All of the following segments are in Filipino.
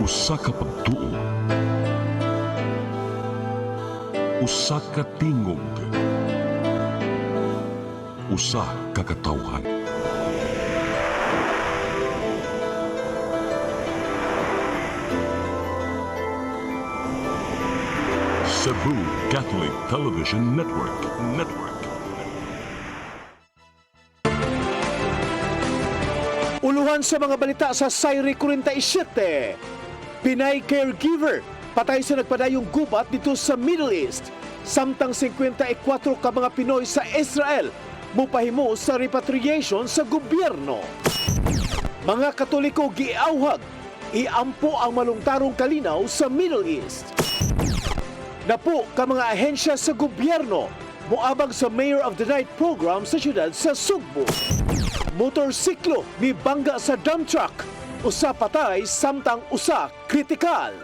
Usa ka pagtuo, usa ka tingog, usa ka katawhan. Cebu Catholic Television Network. Uluhan sa mga balita sa Sayri 47. Pinay caregiver, patay sa nagpadayong gubat dito sa Middle East. Samtang 54 ka mga Pinoy sa Israel, mupahimo sa repatriation sa gobyerno. Mga Katoliko giawhag, iampo ang malungtarong kalinaw sa Middle East. Napo ka mga ahensya sa gobyerno, muabag sa Mayor of the Night program sa siyudad sa Sugbo. Motorsiklo ni bangga sa dump truck, usa patay samtang usa kritikal.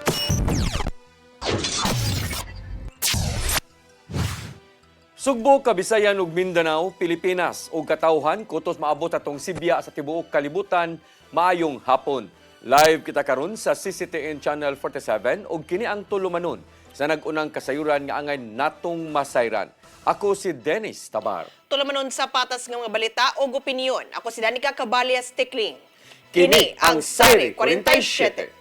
Sugbo, Kabisayan ug Mindanao, Pilipinas ug katawhan kutos maabot atong Sibya sa tibuok kalibutan maayong hapon. Live kita karon sa CCTN Channel 47 ug kini ang tulumanon sa nag-unang kasayuran nga angay natong masayran. Ako si Dennis Tabar. Tulumanon sa patas ng mga balita o opinyon. Ako si Danica Cabalias Tikling. Kini ang Sayri 47.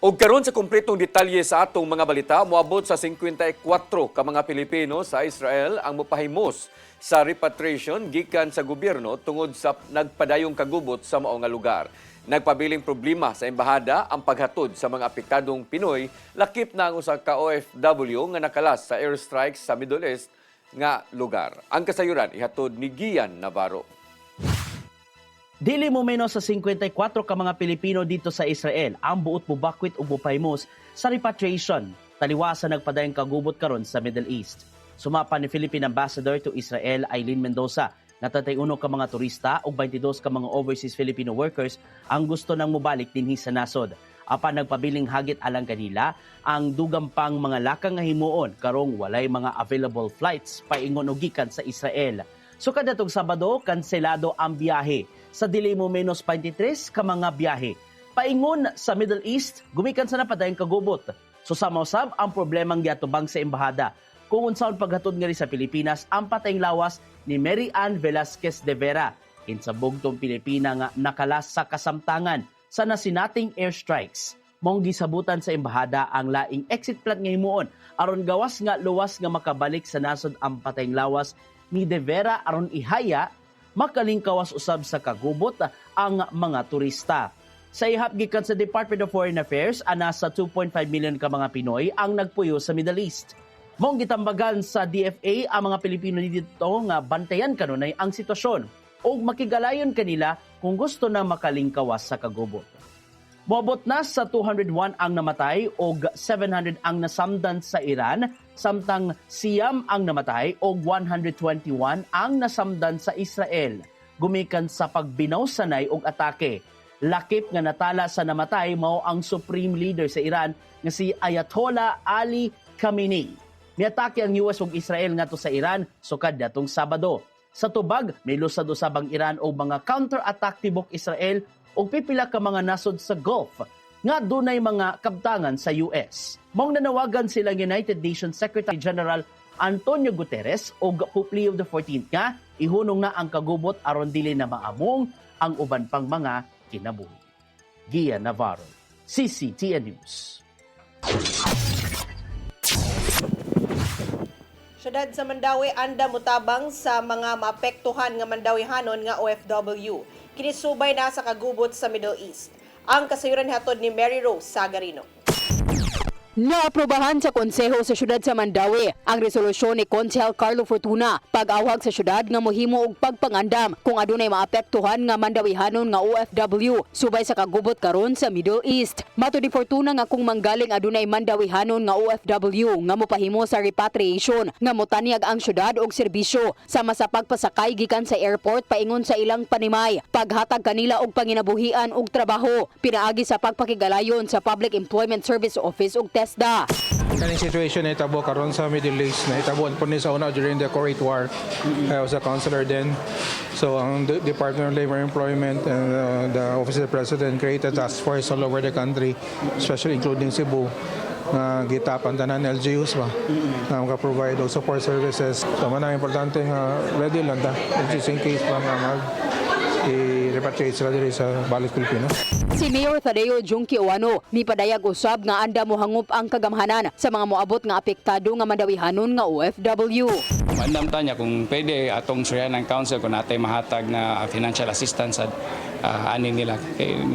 Og karon sa kumpletong detalye sa atong mga balita, moabot sa 54 ka mga Pilipino sa Israel ang mopahimos sa repatriation gikan sa gobyerno tungod sa nagpadayong kagubot sa mao nga lugar. Nagpabiling problema sa embahada ang paghatod sa mga apektadong Pinoy, lakip na ang usa ka OFW nga nakalas sa airstrikes sa Middle East nga lugar. Ang kasayuran ihatod ni Gian Navarro. Dili mo menos sa 54 ka mga Pilipino dito sa Israel ang buot mubakwit ug mupahimos sa repatriation taliwa sa nagpadayong kagubot karon sa Middle East. Sumapa ni Philippine Ambassador to Israel Eileen Mendoza nga 31 ka mga turista ug 22 ka mga overseas Filipino workers ang gusto nang mobalik dinhi sa nasod. Apan nagpabiling hagit alang kanila ang dugang pang mga lakang nga himuon karong walay mga available flights paingon og gikan sa Israel. So kadatong Sabado, kanselado ang biyahe sa dili mo menos 23 ka mga biyahe. Paingon sa Middle East, gumikan sa napadayong kagubot. So samaw-sab ang problemang giatubang sa embahada. Kung unsaon paghatod nga ri sa Pilipinas, ang patayng lawas ni Mary Ann Velasquez de Vera. Insabog tong Pilipina nga nakalas sa kasamtangan sa nasinating airstrikes. Mong gisabutan sa embahada ang laing exit plan nga himuon aron gawas nga luwas nga makabalik sa nasod ang patayng lawas ni De Vera aron ihaya makalingkawas usab sa kagubot ang mga turista. Sa ihap gikan sa Department of Foreign Affairs, ana sa 2.5 million ka mga Pinoy ang nagpuyo sa Middle East. Mong gitambagan sa DFA ang mga Pilipino dito nga bantayan kanunay ang sitwasyon o makigalayon kanila kung gusto na makalingkawas sa kagubot. Moabot na sa 201 ang namatay o 700 ang nasamdan sa Iran, samtang siyam ang namatay o 121 ang nasamdan sa Israel. Gumikan sa pagbinaw sanay og atake. Lakip nga natala sa namatay mao ang supreme leader sa Iran nga si Ayatollah Ali Khamenei. Miatake ang US ug Israel ngadto sa Iran sukad datong Sabado. Sa tubag, may lusad usab ang Iran og mga counter-attack tibok Israel o pipila ka mga nasod sa Gulf nga dunay mga kabtangan sa US. Mong nanawagan silang United Nations Secretary General Antonio Guterres o Pope Leo XIV nga ihunong na ang kagubot aron dili na maamong ang uban pang mga kinabuhi. Gian Navarro, CCTN News. Syudad sa Mandawi anda mutabang sa mga maapektuhan nga Mandawihanon nga OFW. Kinisubay na sa kagubot sa Middle East. Ang kasayuran hatod ni Mary Rose Sagarino. Naaprobahan sa Konseho sa Syudad sa Mandawi ang resolusyon ni Konsehal Carlo Fortuna pag-awhag sa syudad nga mohimo og pagpangandam kung adunay maapektuhan nga Mandawihanon nga OFW subay sa kagubot karon sa Middle East. Matud ni Fortuna nga kung manggaling adunay Mandawihanon nga OFW nga mopahimo sa repatriation nga motanyag ang syudad og serbisyo sama sa pagpasakay gikan sa airport paingon sa ilang panimay, paghatag kanila og panginabuhian og trabaho, pinaagi sa pagpakigalayon sa Public Employment Service Office ug TESDA. Kaning situation na itabo karon sa Middle East na itabuan po ni sa una during the Kuwait War. I was a counselor then. So ang Department of Labor and Employment and the Office of the President created task force all over the country, especially including Cebu. Gitapan tanan LGUs ba na maka-provide og support services. So man ang importante nga ready lang ta just in case pa mag i-repatriate sila diri sa balik Pilipinas. Si Mayor Tadeo Junki Uwano ni padayag usab nga anda mohangup ang kagamhanan sa mga moabot nga apektado nga Mandawihanon nga OFW. Mandam tanya kung pwede atong suryan ng council kung natay mahatag na financial assistance sa ani nila.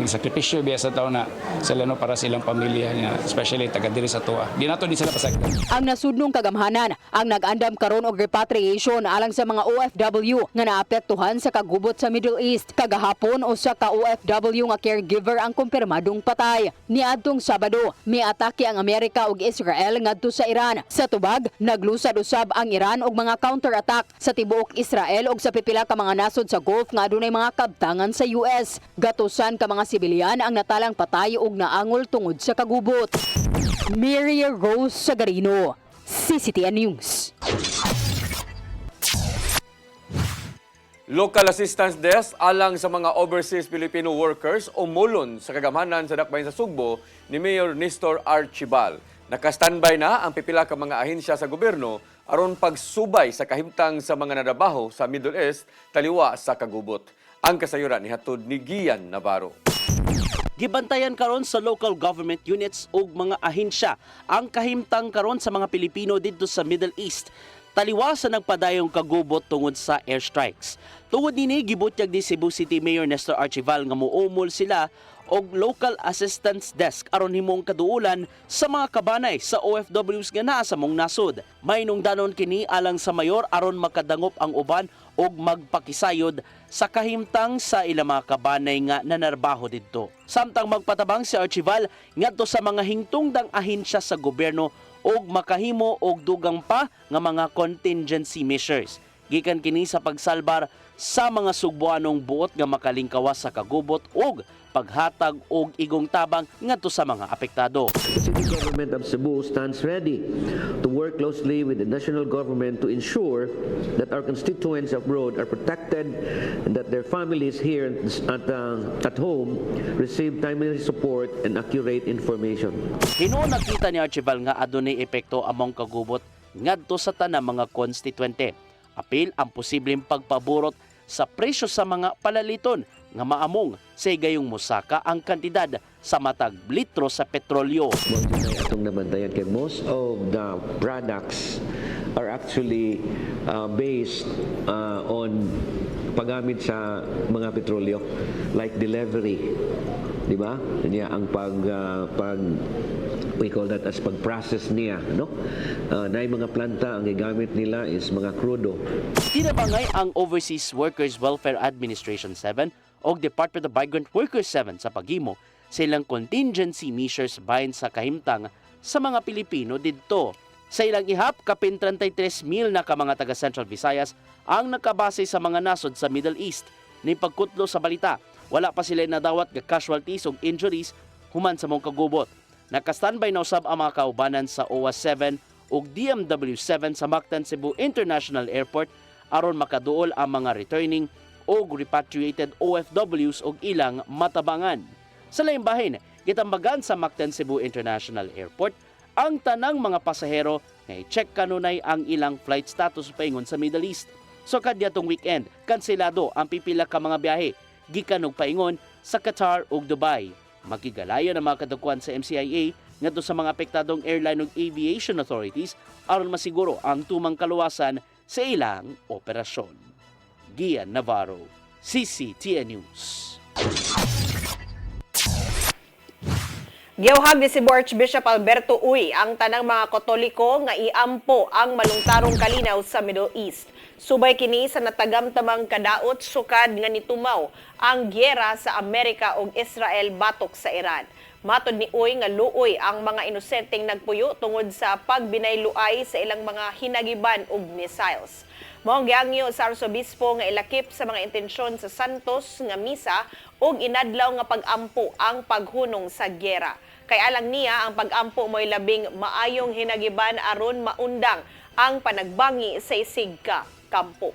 Sakripisyo biya sa tao na sila no para silang pamilya niya, especially taga diri sa tuwa. Di nato din sila pasaktan. Ang nasudnong kagamhanan ang nag-andam karon og repatriation alang sa mga OFW nga naapektuhan sa kagubot sa Middle East. Kagahapon usa ka OFW nga caregiver ang kumpirmadong patay. Niadtong Sabado, may atake ang Amerika ug Israel ngadto sa Iran. Sa tubag, naglusad usab ang Iran og mga counter-attack sa tibuok Israel ug sa pipila ka mga nasod sa Gulf nga adunay mga kabtangan sa US. Gatusan ka mga sibilyan ang natalang patay ug naangol tungod sa kagubot. Mary Rose Sagarino, CCTN News. Local Assistance Desk alang sa mga overseas Filipino workers umulon sa kagamhanan sa dakbayan sa Sugbo ni Mayor Nestor Archibal. Naka-standby na ang pipila ka mga ahensya sa gobyerno aron pagsubay sa kahimtang sa mga nadabaho sa Middle East taliwa sa kagubot. Ang kasayuran ni hatod ni Gian Navarro. Gibantayan karon sa local government units ug mga ahensya ang kahimtang karon sa mga Pilipino didto sa Middle East. Taliwa sa nagpadayong kagubot tungod sa airstrikes. Tungod nini gibutyag ni Cebu City Mayor Nestor Archibal nga muumol sila og local assistance desk aron himong kaduulan sa mga kabanay sa OFWs nga naa sa mong nasod. May nungdanon kini alang sa mayor aron makadangop ang uban og magpakisayod sa kahimtang sa ilang mga kabanay nga nanarbaho didto. Samtang magpatabang si Archibal ngadto sa mga hingtungdang ahensya sa gobyerno og makahimo og dugang pa nga mga contingency measures. Gikan kini sa pagsalbar sa mga Sugboanong buot nga makalingkawas sa kagubot og paghatag og igong tabang ngadto sa mga apektado. The city government of Cebu stands ready to work closely with the national government to ensure that our constituents abroad are protected and that their families here at home receive timely support and accurate information. Hinuon nakita ni Archibal nga adunay epekto among kagubot ngadto sa tanang mga konstituente. Apil ang posibleng pagpaburot sa presyo sa mga palaliton nga maamong sa gayong musaka ang kantidad sa matag litro sa petrolyo. Atong nabantayan kay most of the products are actually based on paggamit sa mga petrolyo like delivery, di ba? Niya ang we call that as pag-process niya, no? Na mga planta ang gigamit nila is mga krudo. Tinabangay ang Overseas Workers Welfare Administration 7 o Department of Migrant Workers 7 sa paghimo sa ilang contingency measures bahin sa kahimtang sa mga Pilipino didto. Sa ilang ihap, kapin 33,000 na ka mga taga Central Visayas ang nakabase sa mga nasod sa Middle East. Ni pagkutlo sa balita, wala pa sila nadawat nga casualties o injuries human sa mong kagubot. Naka-standby na usab ang mga kaubanan sa OWA 7 ug DMW 7 sa Mactan Cebu International Airport aron makaduol ang mga returning o repatriated OFWs og ilang matabangan. Sa laing bahin, gitambagan sa Mactan Cebu International Airport ang tanang mga pasahero nga i-check kanunay ang ilang flight status paingon sa Middle East. So kadyatong weekend, kanselado ang pipila ka mga biyahe gikan og paingon sa Qatar ug Dubai. Magigalayo ng mga kadakuan sa MCIA ngadto sa mga apektadong airline ug aviation authorities aron masiguro ang tumang kaluwasan sa ilang operasyon. Gian Navarro, CCTN News. Giyawhag ni si Archbishop Alberto Uy ang tanang mga Katoliko nga iampo ang malungtarong kalinaw sa Middle East. Subay kini sa natagamtamang kadaot sukad nga nitumaw ang gyera sa Amerika ug Israel batok sa Iran. Matod ni Uy nga luoy ang mga inosenteng nagpuyo tungod sa pagbinayluay sa ilang mga hinagiban ug missiles. Mao ang giangyo sa Arsobispo nga ilakip sa mga intensyon sa Santos nga misa ug inadlaw nga pag-ampo ang paghunong sa gyera. Kay alang niya ang pag-ampo mo'y labing maayong hinagiban aron maundang ang panagbangi sa isig ka kampo.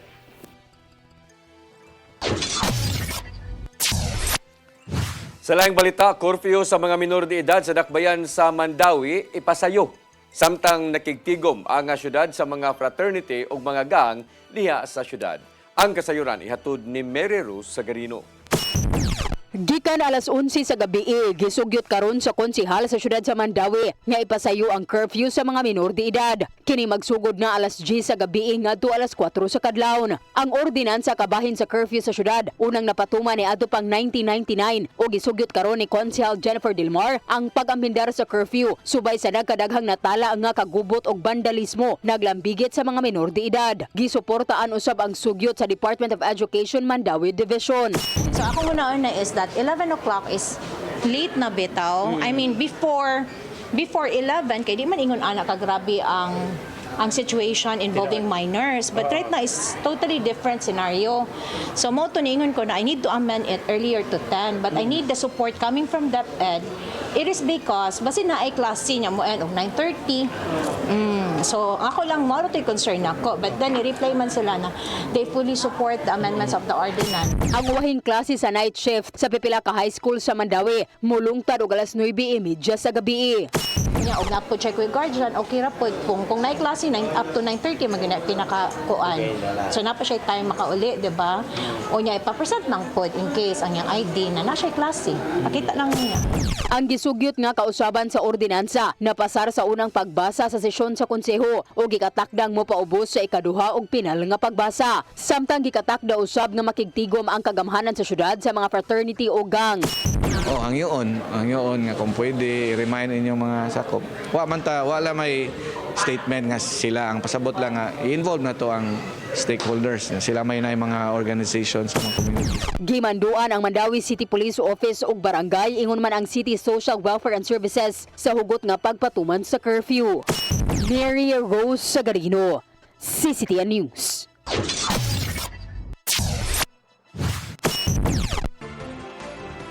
Sa laing balita, curfew sa mga minor de edad sa dakbayan sa Mandawi ipasayo. Samtang nakigtigom ang syudad sa mga fraternity o mga gang diha sa syudad. Ang kasayuran ihatod ni Mary Rose Sagarino. Gikan alas 11 sa gabi, gisugyot karon sa konsehal sa syudad sa Mandawi nga ipasayo ang curfew sa mga minor de edad. Kini magsugod na alas 10 sa gabi ngadto alas 4 sa kadlawon. Ang ordinansa kabahin sa curfew sa syudad unang napatuman ni adto pang 1999 o gisugyot karon ni Konsehal Jennifer Dilmar ang pag-ambindar sa curfew subay sa nagkadaghang natala nga kagubot og vandalismo naglambigit sa mga minor de edad. Gisuportaan usab ang sugyot sa Department of Education Mandawi Division. So ako muna is that 11 o'clock is late na bitaw. I mean, before 11, kay di man ingon anak kagrabe ang situation involving minors. But right now is totally different scenario. So mo to ningon ko na I need to amend it earlier to 10, but I need the support coming from DepEd. It is because basin na ay klase niya mo end of 9:30. So ako lang mo to concern ako, but then i-reply man sila na they fully support the amendments of the ordinance. Ang wahing klase sa night shift sa pipila ka high school sa Mandawi mulungtad og alas 9:30 sa gabi. Nya og napo check with guardian, okay ra pod kung naay klase up to 9:30 magina pinakakuan. So napa siya time makauli, di ba? O nya ipa-present lang pod in case ang yang ID na siya klase. Pakita lang niya. Ang gisugyot nga kausaban sa ordinansa napasar sa unang pagbasa sa sesyon sa konseho o gikatakdang mo paubos sa ikaduha og pinal nga pagbasa. Samtang gikatakda usab nga makigtigom ang kagamhanan sa syudad sa mga fraternity o gang. Oh, ang yun nga kung pwede i-remind inyong mga sakop. Wala may statement nga sila ang pasabot lang nga i-involve na to ang stakeholders. Sila may na mga organizations sa mga community. Gimanduan ang Mandawi City Police Office ug barangay ingon man ang City Social Welfare and Services sa hugot nga pagpatuman sa curfew. Mary Rose Sagarino, CCTN News.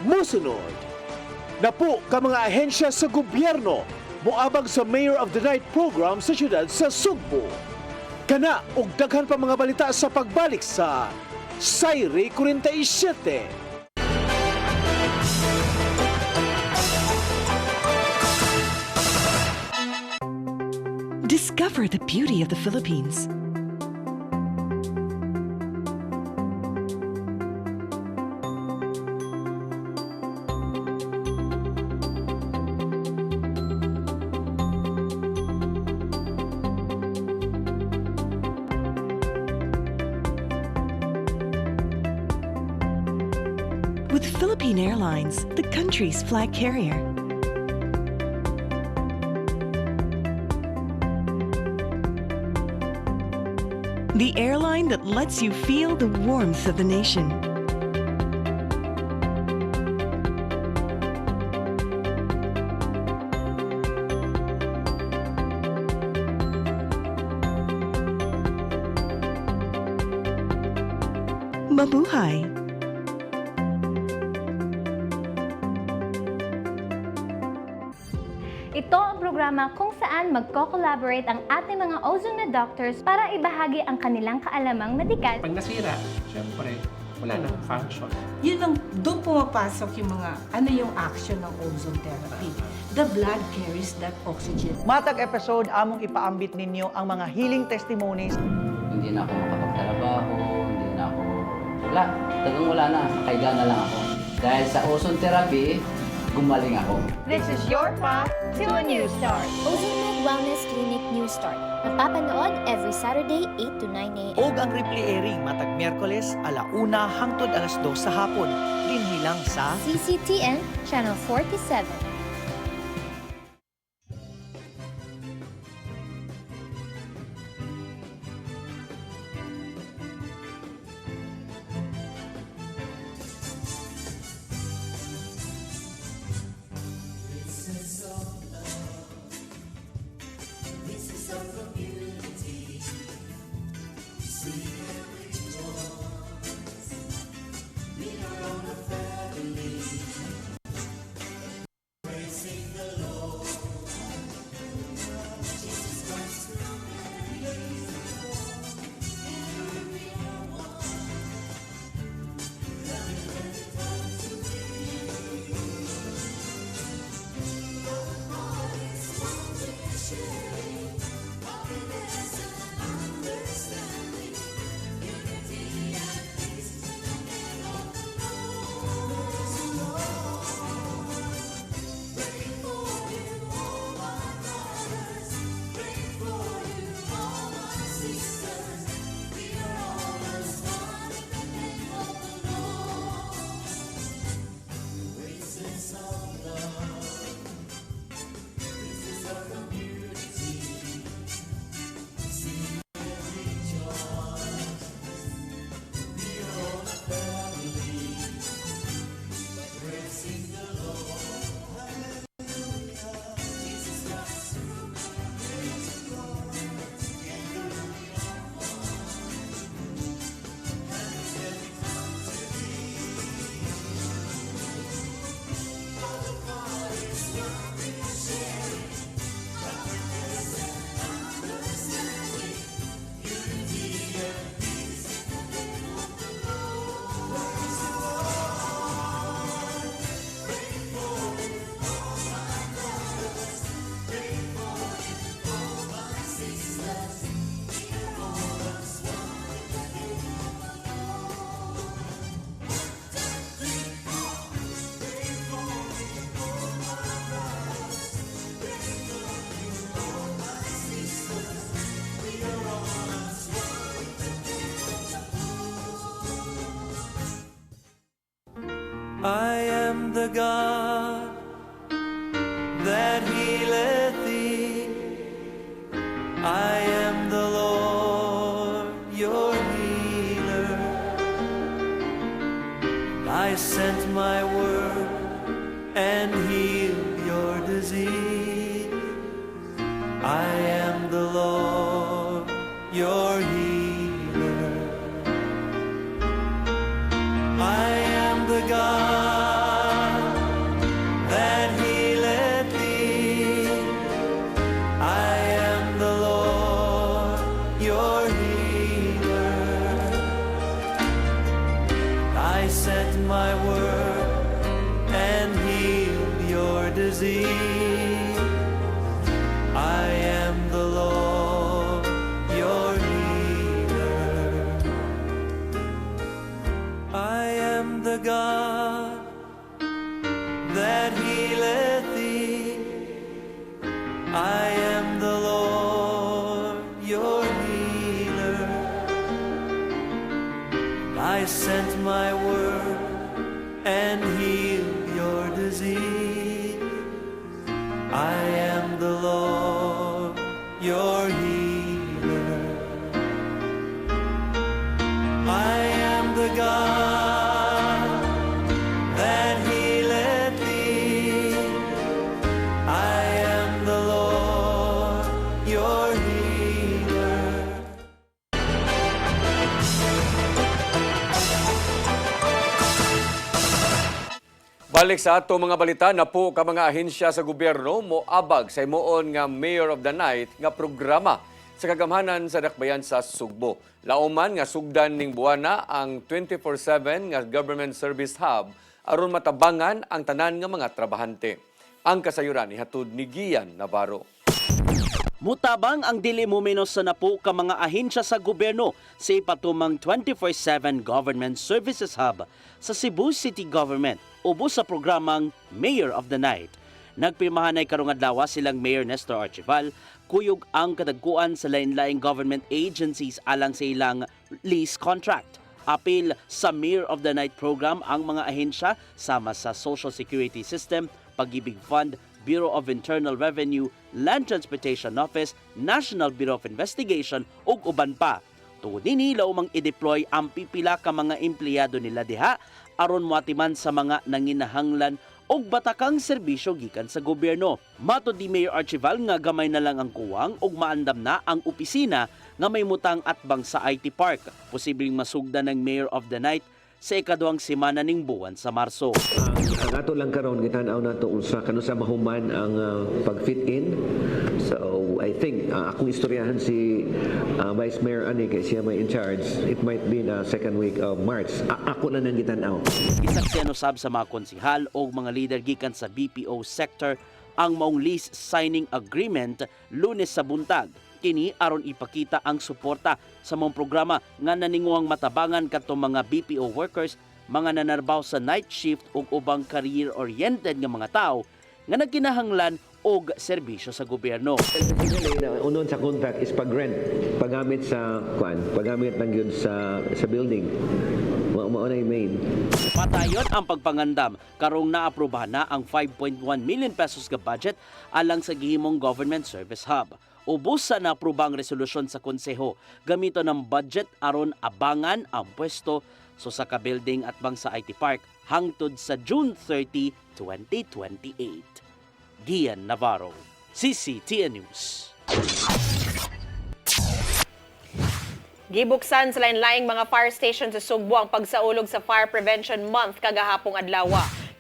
Musunod, napo ka mga ahensya sa gobyerno moabag sa Mayor of the Night program sa syudad sa Sugbo. Kana og daghan pa mga balita sa pagbalik sa Sayre 47. Discover the beauty of the Philippines. With Philippine Airlines, the country's flag carrier. The airline that lets you feel the warmth of the nation. Mabuhay! Ito ang programa kung saan magko-collaborate ang ating mga ozone na doctors para ibahagi ang kanilang kaalamang medikal. Pag nasira, syempre, wala nang function. Yun ang, doon pumapasok yung mga, ano yung action ng ozone therapy. The blood carries that oxygen. Matag episode, among ipaambit ninyo ang mga healing testimonies. Hindi na ako makapagtrabaho, hindi na ako, talagang wala na, kaiga na lang ako. Dahil sa ozone therapy, gumaling ako. This is your path to a new start. Ozomed Wellness Clinic New Start. Mapapanood every Saturday 8 to 9 a.m. Og ang replay airing matag Miyerkules, 1:00 hangtod 2:00 sa hapon. Dinhi lang sa CCTN Channel 47. I am the God that healeth thee. I am the Lord, your healer. I sent my word and healed your disease. I am the Lord, your healer. I am the God that healeth thee. I am the Lord, your healer. I sent my word and healed your disease. I am the Lord, your healer. I am the God that healeth thee. I am the Lord, your healer. I sent my word and healed your disease. I am the Lord, your healer. I am the God that healeth thee. I am the Lord, your healer. Balik sa ato mga balita na po ka mga ahensya sa gobyerno moabag sa himuon nga Mayor of the Night nga programa sa kagamhanan sa dakbayan sa Sugbo. Lauman nga sugdan ning buwana ang 24/7 nga government service hub aron matabangan ang tanan nga mga trabahante. Ang kasayuran ni hatud ni Gian Navarro. Mutabang ang dili mumenos sa napo ka mga ahensya sa gobyerno sa ipatumang 24/7 Government Services Hub sa Cebu City Government ubos sa programang Mayor of the Night. Nagpirmahan ay karong adlaw silang Mayor Nestor Archival kuyog ang kadagkuan sa lain-laing government agencies alang sa ilang lease contract. Apil sa Mayor of the Night program ang mga ahensya sama sa Social Security System, Pag-ibig Fund, Bureau of Internal Revenue, Land Transportation Office, National Bureau of Investigation ug uban pa. Tungod nini laumang i-deploy ang pipila ka mga empleyado nila diha aron moatiman sa mga nanginahanglan og batakang serbisyo gikan sa gobyerno. Matod ni Mayor Archival nga gamay na lang ang kuwang ug maandam na ang opisina nga may mutang atbang sa IT Park. Posibleng masugdan ng Mayor of the Night sa ikaduhang semana ning buwan sa Marso. Ang ato lang karon gitanaw nato usa kano sa mahuman ang pag-fit in. So I think akong istoryahan si Vice Mayor ani kay siya may in charge. It might be the second week of March. Ako na nang gitanaw. Isaksyan usab sa mga konsihal o mga leader gikan sa BPO sector ang maong lease signing agreement Lunes sa buntag. Kini aron ipakita ang suporta sa mong programa nga naninguang matabangan kadtong mga BPO workers, mga nanarbaw sa night shift ug ubang career-oriented nga mga tao nga nagkinahanglan og serbisyo sa gobyerno. Unon sa contract is pag-rent, paggamit sa paggamit ng yun sa building. Mao na main. Patayon ang pagpangandam karong naaprubahan na ang 5.1 million pesos ka budget alang sa gihimong government service hub. Ubos sa naprubang resolusyon sa konseho gamito ng budget aron abangan ang pwesto sa ka-building at bang sa IT Park hangtod sa June 30, 2028. Gian Navarro, CCTN News. Gibuksan sa lain-laing mga fire station sa Sugbo ang pagsaulog sa Fire Prevention Month kagahapong adlaw.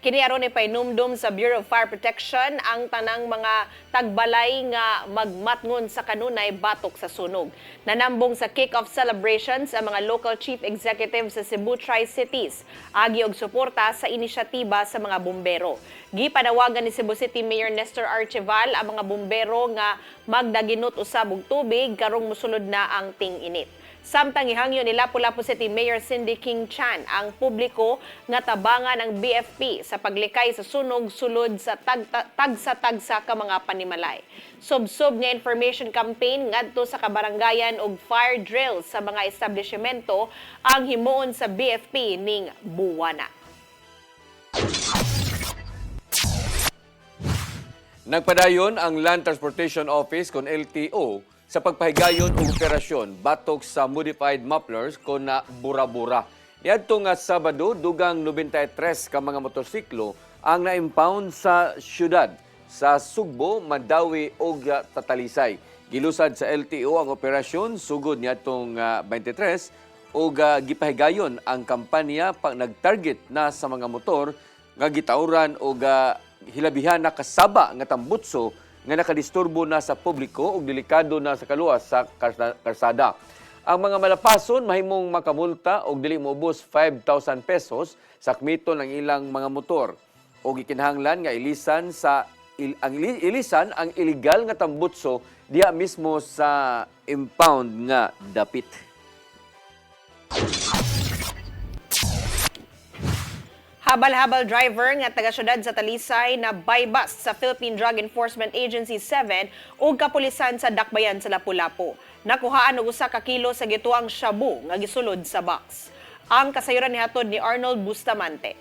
Kini aron ipainumdum sa Bureau of Fire Protection ang tanang mga tagbalay nga magmatngon sa kanunay batok sa sunog. Nanambong sa kick-off celebrations ang mga local chief executive sa Cebu Tri-Cities, agi og suporta sa inisyatiba sa mga bumbero. Gipanawagan ni Cebu City Mayor Nestor Archival ang mga bumbero nga magdaginot usab og tubig karong mosulod na ang ting-init. Samtang ihangyo ni Lapu-Lapu City Mayor Cindy King Chan ang publiko nga tabangan ang BFP sa paglikay sa sunog sulod sa tagsa-tagsa ka mga panimalay. Sub-sub nga information campaign ngadto sa kabarangayan og fire drill sa mga establishmento ang himuon sa BFP ning buwana. Nagpadayon ang Land Transportation Office kon LTO sa pagpahigayon og operasyon batok sa modified mufflers kon na bura-bura. Niadto nga Sabado, dugang 93 ka mga motorsiklo ang na-impound sa syudad sa Sugbo, Mandawi ug Tatalisay. Gilusad sa LTO ang operasyon sugod niadtong 23 ug gipahigayon ang kampanya pag nag-target na sa mga motor nga gitauran og hilabihan na kasaba nga tambutso nga nakadisturbo na sa publiko ug delikado na sa kaluwas sa karsada. Ang mga malapason mahimong makamulta og dili moubos 5,000 pesos sa kmito ng ilang mga motor. O gikinahanglan nga ilisan ang illegal nga tambutso diha mismo sa impound nga dapit. Habal-habal driver nga taga-syudad sa Talisay na bypass sa Philippine Drug Enforcement Agency 7 ug kapulisan sa Dakbayan sa Lapu-Lapu. Nakuhaan og 1 ka kilo sa gituang shabu nga gisulod sa box. Ang kasayuran nihatod ni Arnold Bustamante.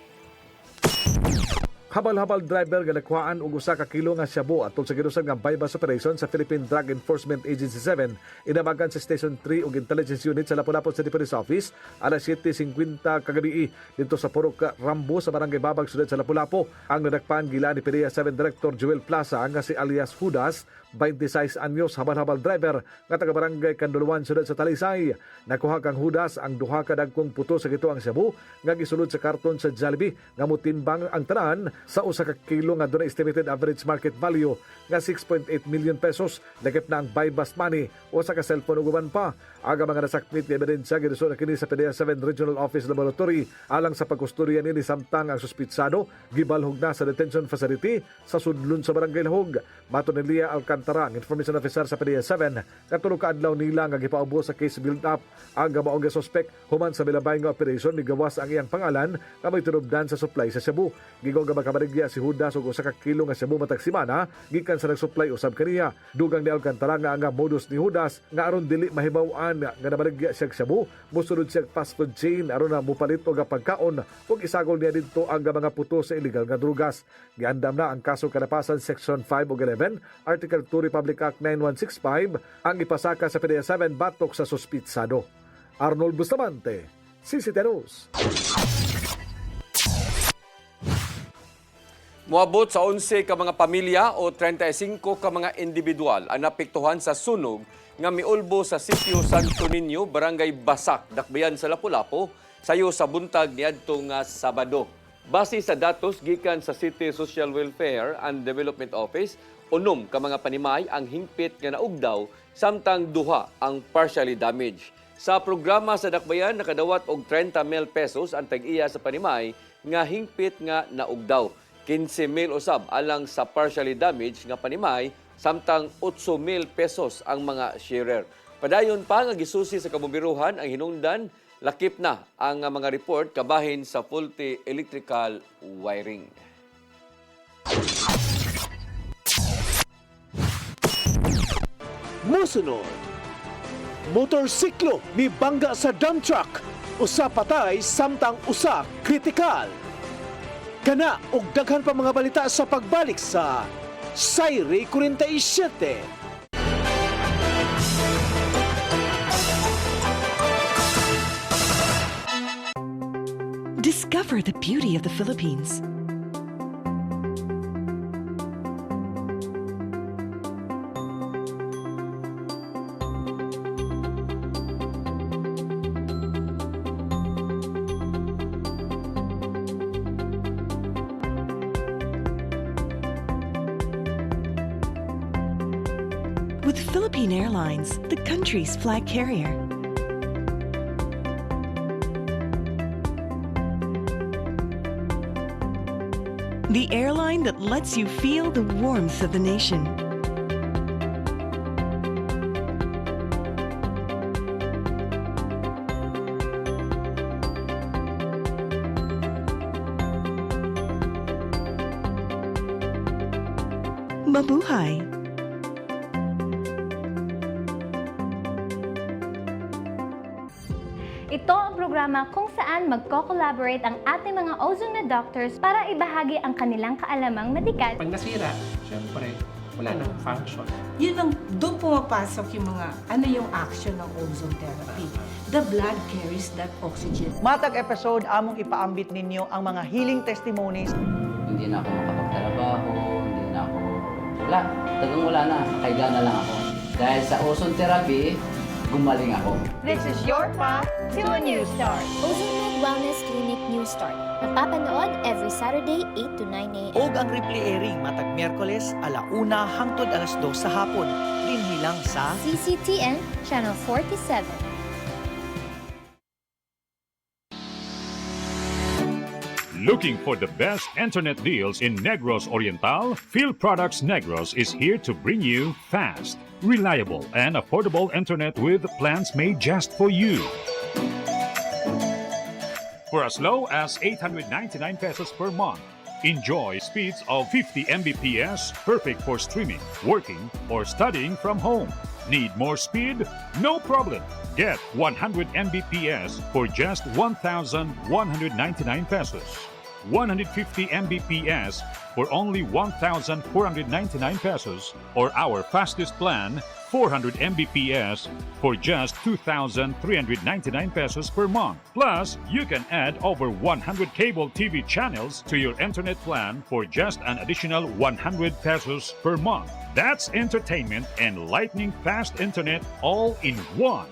Habal-habal driver nga nakuhaan og 1 ka kilo nga shabu atol sa ginusan nga bypass operation sa Philippine Drug Enforcement Agency 7 inamagan sa Station 3 ug Intelligence Unit sa Lapu-Lapu City Police Office alas 7:50 kagabi dito sa Purok Rambo sa Barangay Babag Sudad sa Lapu-Lapu. Ang nadakpan gila ni PDEA 7 Director Joel Plaza nga si alias Judas, 26 anyos, habal-habal driver nga taga Barangay Kanduluan Sudad sa Talisay. Nakuha kang Judas ang 2 ka dagkong puto sa gituang shabu nga gisulod sa karton sa Jollibee nga motimbang ang tanan sa 1 ka kilo nga doon estimated average market value nga 6.8 million pesos. Lagip na ang buy-bust money o sa ka cellphone ug uban pa. Aga mga nasakmit ni ebidensya giduso na kini sa PDEA 7 Regional Office Laboratory alang sa pagkusturya ni samtang ang suspitsado gibalhog na sa detention facility sa sudlon sa Barangay Lahog. Mato ni Lia Alcantara, ang information officer sa PDEA 7, katulog ka adlaw nila nga gipaubo sa case build-up ang gamaong suspect human sa milabay nga operation ni gawas ang iyang pangalan nga may tinubdan sa supply sa shabu. Gigong nga makabarigya si Judas og 1 ka kilo nga shabu matag semana gikan sa nagsupply usab kaniya. Dugang ni Alcantara nga modus ni Judas nga aron dili mahibaw-an nga nabarigya siya shabu, musunod siya fast food chain aron na mupalit og pagkaon ug isagol niya didto ang mga puto sa illegal nga drugas. Giandam na ang kaso kalapasan Section 5 ug 11 Article 2 Republic Act 9165 ang ipasaka sa PDEA 7 batok sa suspitsado. Arnold Bustamante, CCTV News. Moabot sa 11 ka mga pamilya o 35 ka mga individual ang napektuhan sa sunog nga miulbo sa sitio Santo Niño, Barangay Basak, Dakbayan sa Lapu-Lapu, sayo sa buntag niadtong Sabado. Base sa datos gikan sa City Social Welfare and Development Office, 6 ka mga panimay ang hingpit nga naugdaw, samtang 2 ang partially damaged. Sa programa sa Dakbayan, nakadawat og 30,000 pesos ang tag-iya sa panimay nga hingpit nga naugdaw. 15,000 usab alang sa partially damaged nga panimay, samtang 8,000 pesos ang mga sharer. Padayon pa nga gisusi sa kabumbiruhan ang hinungdan, lakip na ang mga report kabahin sa faulty electrical wiring. Musunod, motorsiklo ni bangga sa dump truck, usa patay samtang usa kritikal. Kana og daghan pa mga balita sa pagbalik sa Sayre 47. Discover the beauty of the Philippines. With Philippine Airlines, the country's flag carrier. The airline that lets you feel the warmth of the nation. Mabuhay! Ito ang programa kung saan magko-collaborate ang ating mga ozone na doctors para ibahagi ang kanilang kaalamang medikal. Pag nasira, syempre, wala nang function. Doon pumapasok yung mga, ano yung action ng ozone therapy. The blood carries that oxygen. Matag episode, among ipaambit ninyo ang mga healing testimonies. Hindi na ako makapagtrabaho, hindi na ako... wala na, kaiga na lang ako. Dahil sa ozone therapy, gumaling ako. This is your path to a new start. Ozomed Wellness Clinic New Start. Mapapanood every Saturday 8 to 9 a.m. Og ang replay airing matag Miyerkules, 1:00 hangtod 2:00 sa hapon. Dinhi lang sa CCTN Channel 47. Looking for the best internet deals in Negros Oriental? Field Products Negros is here to bring you fast, reliable, and affordable internet with plans made just for you. For as low as 899 pesos per month, enjoy speeds of 50 Mbps, perfect for streaming, working, or studying from home. Need more speed? No problem. Get 100 Mbps for just 1,199 pesos. 150 Mbps for only 1,499 pesos, or our fastest plan, 400 Mbps for just 2,399 pesos per month. Plus, you can add over 100 cable TV channels to your internet plan for just an additional 100 pesos per month. That's entertainment and lightning fast internet all in one.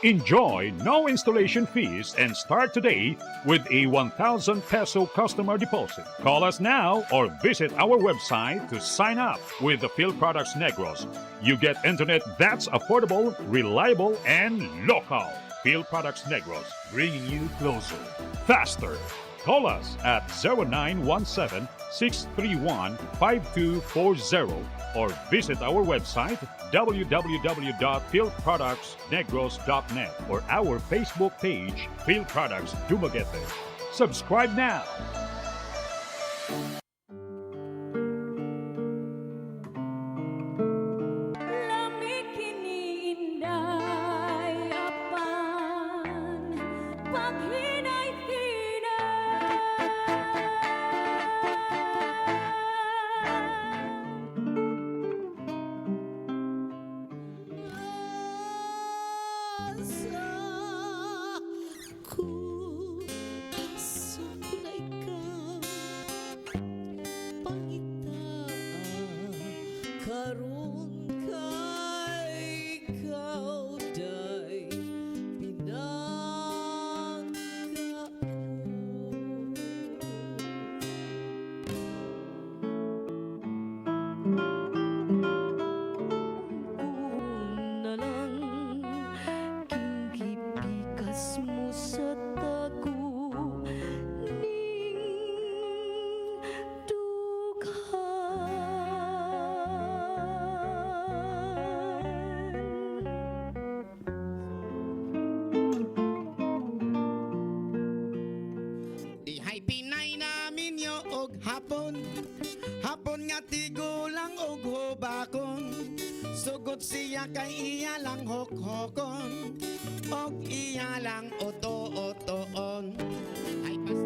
Enjoy no installation fees and start today with a 1,000 peso customer deposit. Call us now or visit our website to sign up with the Field Products Negros. You get internet that's affordable, reliable, and local. Field Products Negros, bringing you closer, faster. Call us at 0917-631-5240 or visit our website www.fieldproductsnegros.net or our Facebook page, Field Products Dumaguete. Subscribe now. Hapon nga tigulang og hubakon, sugot siya kay iya lang hok-hokon, og iya lang oto-otoon. Ay pas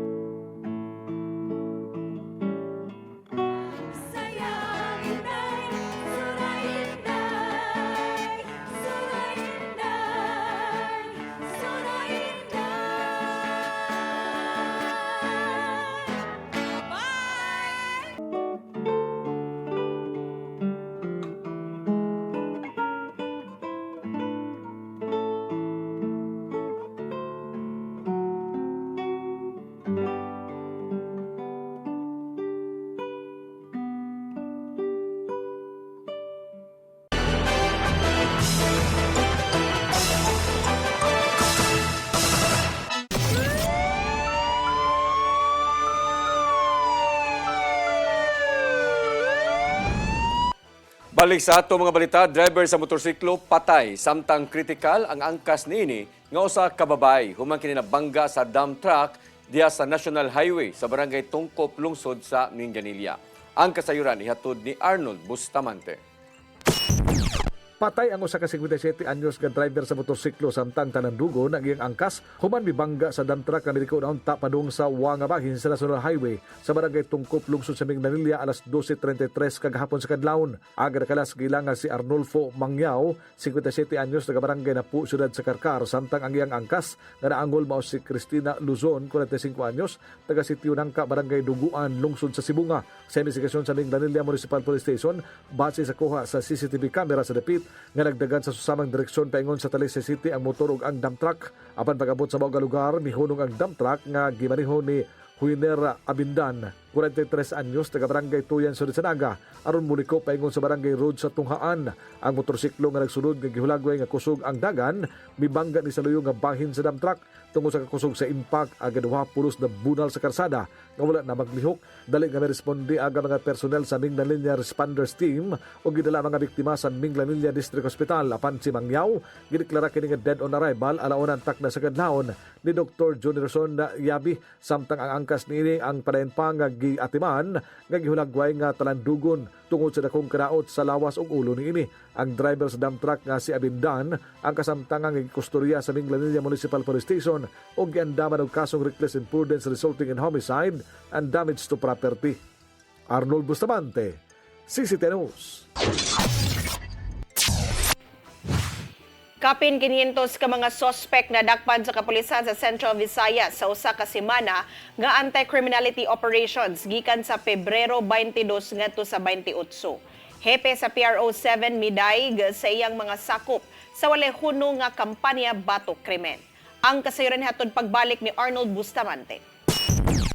Balik sa ato mga balita, driver sa motorsiklo patay samtang kritikal ang angkas niini nga usa ka babay human kini nabangga sa dump truck diha sa National Highway sa barangay Tungkop, lungsod sa Mindanilla. Ang kasayuran ihatod ni Arnold Bustamante. Patay ang usa ka 57 anyos nga driver sa motorsiklo samtang tanandugon ang iyang angkas human mibangga sa dump truck nga miliko naon padung sa Wangabahin sa National Highway sa barangay Tungkop lungsod sa Minglanilla alas 12:33 kagahapon sa kadlawon. Aga nakalas gilangan si Arnulfo Mangyao, 57 anyos taga barangay Napu, siyudad sa Karkar, samtang ang iyang angkas nga naangol mao si Cristina Luzon, 45 anyos, taga Sitio Nangka, barangay Duguan, lungsod sa Sibunga. Sa investigasyon sa Minglanilla Municipal Police Station, base sa kuha sa CCTV camera sa dapit nga nagdagan sa susamang direksyon paingon sa Talisay City ang motor ug ang dump truck. Apan pag-abot sa mga lugar, mihunong ang dump truck nga gimaniho ni Huiner Abindan, 43 anyos, taga barangay Tuyan, Sud sa Naga, aron muliko paingon sa barangay Road sa Tunghaan. Ang motorsiklo nga nagsunod nga gihulagway nga kusog ang dagan, mibangga ni saluyo nga bahin sa dump truck tungod sa kakusog sa impact aga duha pulos na bunal sa karsada nga wala na maglihok. Dali nga meresponde aga mga personnel sa Minglanilla Responders Team o gidala mga biktima sa Minglanilla District Hospital. Apan si Mangyao gideklara kini nga dead on arrival alaonan tak na sa kadlawon ni Dr. Jonirson Yabi, samtang ang angkas niini ang padayon pa nga giatiman nga gihulagway nga talandugon tungod sa dakong karaot sa lawas ug ulo niini. Ang driver sa dump truck nga si Abindan ang kasamtangang gikustorya sa Minglanilla Municipal Police Station o giandaman og kasong reckless imprudence resulting in homicide and damage to property. Arnold Bustamante, CCTV News. Kapin 500 ka mga suspect na dakpan sa kapulisan sa Central Visayas sa usa ka semana nga anti-criminality operations gikan sa Pebrero 22 ngadto sa 28. Hepe sa PRO 7 midayg sa iyang mga sakop sa walay huno nga kampanya batok krimen. Ang kasayuran hatod pagbalik ni Arnold Bustamante.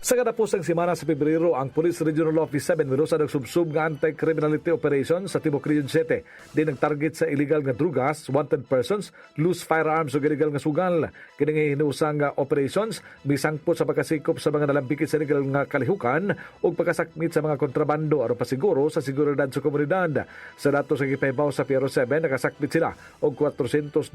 Sa katapusang semana sa Pebrero, ang Police Regional Office 7 sa nagsubsub nga anti-criminality operation sa Timok Region 7. Di nagtarget sa illegal nga drugas, wanted persons, loose firearms o illegal nga sugal. Kining hinusang nga operations, misangpot sa pagkasikop sa mga nalambikit sa illegal nga kalihukan o pagkasakmit sa mga kontrabando aron pasiguro sa seguridad sa komunidad. Sa datos sa gipahibaw sa PRO 7, nakasakmit sila og 412.57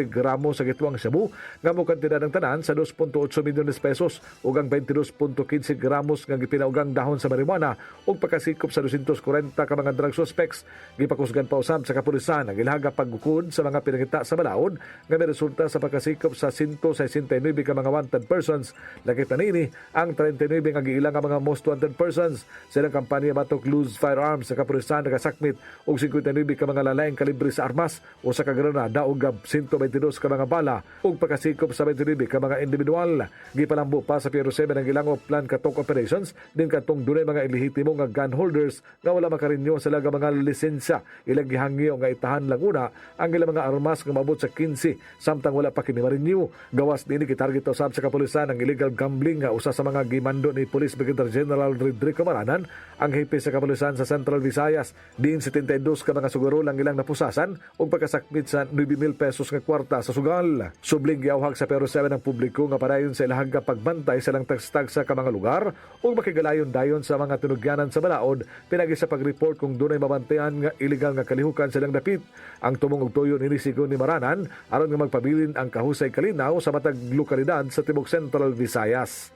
gramo sa gituang shabu nga mo kantidad ng tanan sa 2.8 milyones pesos ug ang 22.15 gramos nga gipinaugang dahon sa marijuana ug pagkasikop sa 240 ka mga drug suspects. Gipakusgan pa usab sa kapulisan ang ilhaga paggukod sa mga pinangita sa balaod nga may resulta sa pagkasikop sa 169 ka mga wanted persons. Nakita nini ang 39 nga giilang nga mga most wanted persons. Sa ilang kampanya batok loose firearms sa kapulisan nakasakmit og 59 ka mga lalaing kalibre sa armas o sa kagranada ug 122 ka mga bala ug pagkasikop sa 29 ka mga individual. Gipalambo pa sa PRO 7 ang ilang plan katok operations din katong dunay mga ilehitimo nga gun holders nga wala makarinyo sa laga mga lisensya. Ilang gihangyo nga itahan lang una ang ilang mga armas nga mabot sa 15 samtang wala pa kini marinyo. Gawas dinhi gitarget usab sa kapulisan ang illegal gambling nga usa sa mga gimando ni Police Brigadier General Rodrigo Maranan, ang hepe sa kapulisan sa Central Visayas. Din 72 ka mga suguro lang ilang napusasan ug pagkasakmit sa 9,000 pesos nga kwarta sa sugal. Subling giawhag sa PRO 7 ang publiko nga padayon sa ilahang pagbantay sa lang tagstag sa mga lugar ug makigalayon dayon sa mga tunugyanan sa balaod pinagi sa pag-report kung dunay mabantayan nga illegal nga kalihukan silang dapit. Ang tumong og tuyo ni Sigo ni Maranan aron nga magpabilin ang kahusay kalinaw sa matag lokalidad sa Timog Central Visayas.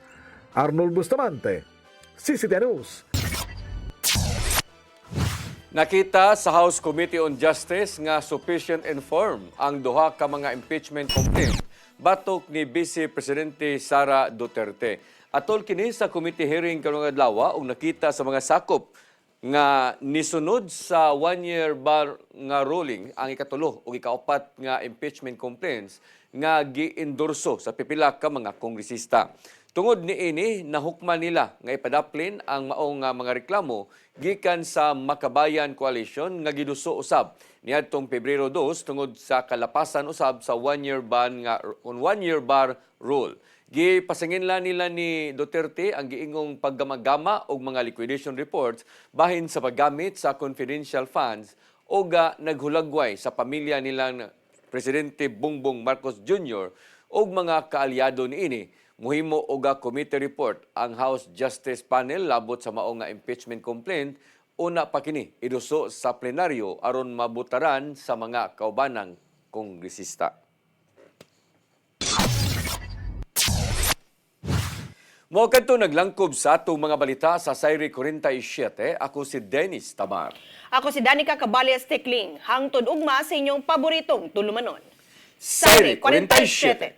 Arnold Bustamante, CCTV News. Nakita sa House Committee on Justice nga sufficient inform ang duha ka mga impeachment complaint batok ni Vice Presidente Sara Duterte. Atol kini sa committee hearing karong adlaw ug nakita sa mga sakop nga nisunod sa 1-year bar nga ruling ang ikatulo ug ikaapat nga impeachment complaints nga giendorso sa pipila ka mga kongresista. Tungod niini nahukman nila nga ipadaplin ang maong mga reklamo gikan sa Makabayan Coalition nga giduso usab niadtong Pebrero 2 tungod sa kalapasan usab sa 1-year ban nga on 1-year bar rule. Gipasinginlan nila ni Duterte ang giingong paggamagama og mga liquidation reports bahin sa paggamit sa confidential funds o naghulagway sa pamilya nilang Presidente Bongbong Marcos Jr. og mga kaalyado niini. Muhimo og committee report ang House Justice Panel labot sa mao nga impeachment complaint una pa kini iduso sa plenaryo aron mabutaran sa mga kaubanang kongresista. Mo kadto naglangkob sa atong mga balita sa Sayri 47. Ako si Dennis Tamar. Ako si Danica Cabales Tekling. Hangtod ugma sa inyong paboritong tulumanon. Sayri 47.